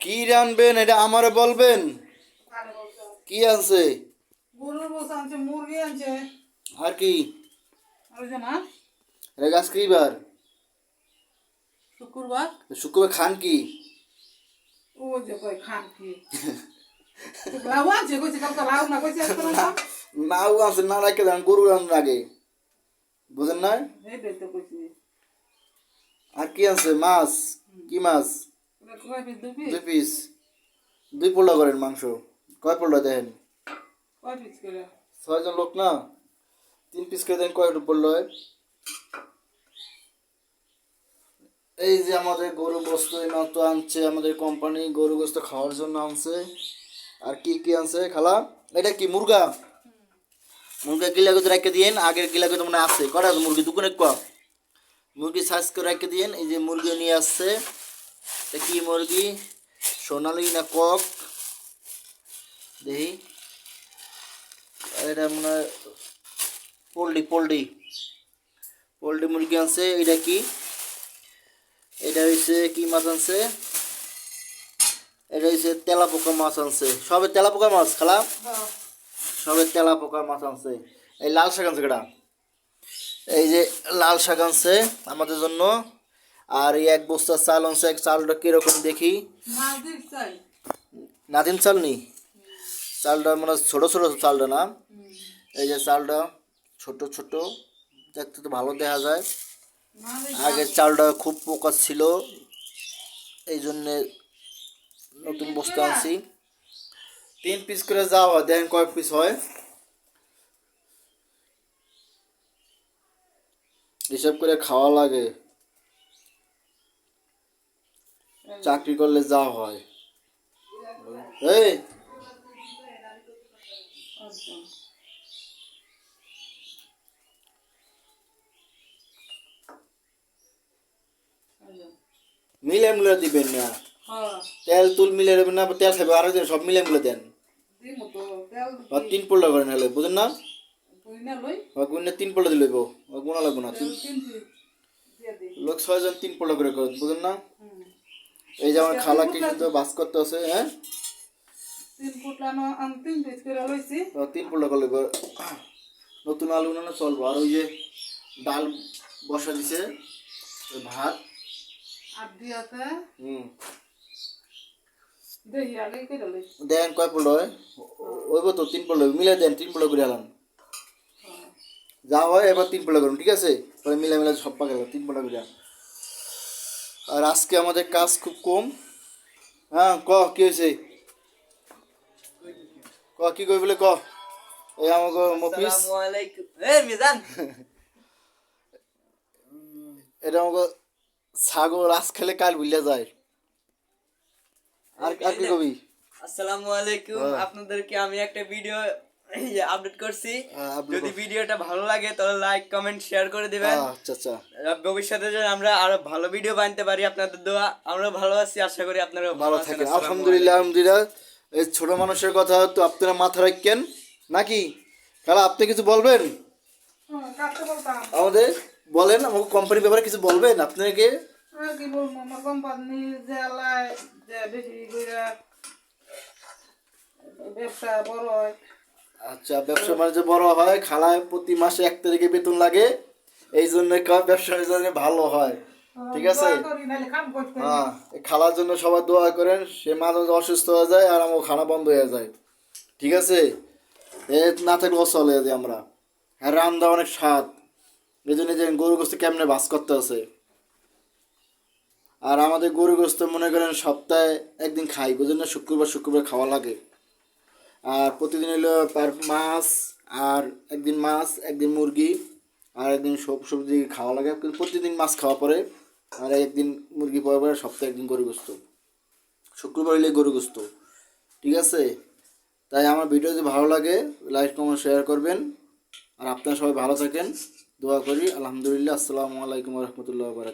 কি রানবেন এটা আমারে বলবেন? কারে বলছো? কি আছে? গরুর গোস আনছে, মুরগি আনছে। আর কি? ওই যে না, এটা গাছ কি বার? শুক্রবার। শুক্রবার খান কি? ও যে কই খান কি? লাউ আনছে, কইছে কালকে লাউ না, কইছে আজকে না। নাও আছে না রাখে দেন, গরু রান আগে বুঝেন না? এইটাই তো কইছি। আর কি আছে? মাছ? কি মাছ? এটা কই পিস দিবি? 2 পিস। 2 পোল্লা করেন মাংস। কয় পোল্লা দেন? কয় পিস করে? 6 জন লোক না, 3 পিস করে দেন। কয় পোল্লা হয়? এই যে আমাদের গরু গোস্ত এইমাত্র আনছে আমাদের কোম্পানি, গরু গোস্ত খাওয়ার জন্য আনছে। আর কি কি আনছে খালা? এটা কি মুরগা? মুরগা গিলা করে রেখে দিয়েন, আগের গিলা করে মনে আছে কটা আছে মুরগি দুকুনে কম মুরগি সাইজ করে রেখে দিয়েন। এই যে মুরগি নিয়ে আসছে, এটা কি মুরগি? সোনালি না কক দেখি। এটা মনে হয় পোল্ট্রি পোল্ট্রি পোল্ট্রি মুরগি আনছে। এটা কি? এটা হচ্ছে কি মাছ আনছে? এটা হচ্ছে তেলাপোকা মাছ আনছে। সবে তেলাপোকা মাছ খালা, হ্যাঁ। সবে তেলাপোকা মাছ আনছে। এই লাল শাক আনছে কেটা? এই যে লাল শাক আনছে আমাদের জন্য। আর এই 1 বস্তা চাল আনছে। চালটা কিরকম দেখি? মাছ দিস চাই। নাদিম চাল নি? চালটা মানে ছোট ছোট চালটা না? এই যে চালটা ছোট ছোট, দেখতে তো ভালো দেখা যায়। আগের চালটা খুব পোকা ছিল, এই জন্যে নতুন বস্তা আনছি। 3 পিস করে যাওয়া হয়, দেখেন কয় পিস হয়। হিসাব করে খাওয়া লাগে, চাকরি করলে যা হয়। এই মিলে মিলে দিবেন না, হ্যাঁ। তেল তুল মিলে দেবেন না। তেল খাবে আরো দিন, সব মিলে মিলে দেন। দিমু তো তেল আর 3 পোল্লা করেন হলে বুঝেন না? তুই না লই। গুণে 3 পোল্লা দিলে গুণা লাগবো না। তেল 3 পিস দিয়ে দে। লোক 6 জন 3 পোল্লা করে করেন বুঝেন না? হুম। এই যে আমার খালা কি সুন্দর বাস করতে আছে। হ্যাঁ, 3 ফুট লানো 3 পিস করে লইছি। 3 পোল্লা করলে নতুন আলু না চলবো। আর ওই যে ডাল বসা দিছে, ওই ভাত। আর দিয়াতে হুম, দেই আগে করে লই। দেন কয় পোল্লা হয়? ওইব তো 3 পোল্লা মিলে দেন। 3 পোল্লা করে আলাম যা হয়। এবার 3 পোল্লা করুন, ঠিক আছে? পরে মিলে মিলে সব পাকে 3 পোল্লা করে। আর আজকে আমাদের কাজ খুব কম। হ্যাঁ ক কি হয়েছে? ক কি কই বলে ক। এই আমাকে মফিস, আসসালামু আলাইকুম। মিজান। এটা আমাকে ছাগল আজ খেলে কাল ভুলে যায়। আর আর কি কবি? আসসালামু আলাইকুম। হ্যাঁ। আপনাদেরকে আমি একটা ভিডিও আপলোড করছি। upload যদি কর। ভিডিওটা ভালো লাগে তাহলে লাইক কমেন্ট শেয়ার করে দিবেন। আচ্ছা আচ্ছা। ভবিষ্যতে যেন আমরা আরো ভালো ভিডিও বানাতে পারি আপনাদের দোয়া। আমরা ভালো আছি, আশা করি আপনারা ভালো আছেন। থাকেন। আসসালামু আলহামদুলিল্লাহ আলাইকুম। আলহামদুলিল্লাহ। এই ছোট মানুষের কথা তো আপনারা মাথা রাখেন নাকি? কারণ আপনি কিছু বলবেন কাটতে বলতাম। আমাদের? বলেন, আমাকে কোম্পানির ব্যাপারে কিছু বলবেন আপনাকে? কি বলবো, আমার কোম্পানি জেলায় যে বেশি করে ব্যবসা বড় হয়। আচ্ছা, ব্যবসা বাণিজ্য বড় হয়, খালায় প্রতি মাসে 1 তারিখে বেতন লাগে, এই জন্য ব্যবসা বাণিজ্য ভালো হয়। ঠিক আছে? দোয়া করি নাহলে কাম করতে পারি। হ্যাঁ, এই খালার জন্য সবাই দোয়া করেন। সে মাঝে মাঝে অসুস্থ হয়ে যায় আর আমার খানা বন্ধ হয়ে যায়। ঠিক আছে? এ না থাকলেও চলে যায় আমরা। হ্যাঁ, রান্না অনেক স্বাদ, এই জন্য যে গরু গোস্ত কেমনে বাস করতে আছে। আর আমাদের গরু গোস্ত মনে করেন সপ্তাহে একদিন খাই, বুঝলেন না? শুক্রবার শুক্রবার খাওয়া লাগে। আর প্রতিদিন হলো মাছ, আর একদিন মাছ, একদিন মুরগি, আর একদিন সবজি খাওয়া লাগে। কিন্তু প্রতিদিন মাছ খাওয়া পরে, আর একদিন মুরগি পাওয়া পরে সপ্তাহে একদিন গরু গোস্ত। শুক্রবার হইলে গরু গোস্ত। ঠিক আছে? তাই আমার ভিডিও যদি ভালো লাগে লাইক কমেন্ট শেয়ার করবেন। আর আপনারা সবাই ভালো থাকেন, দোয়া করি। আলহামদুলিল্লাহ। আসসালামু আলাইকুম রহমতুল্লাহ বারাকাতুহু।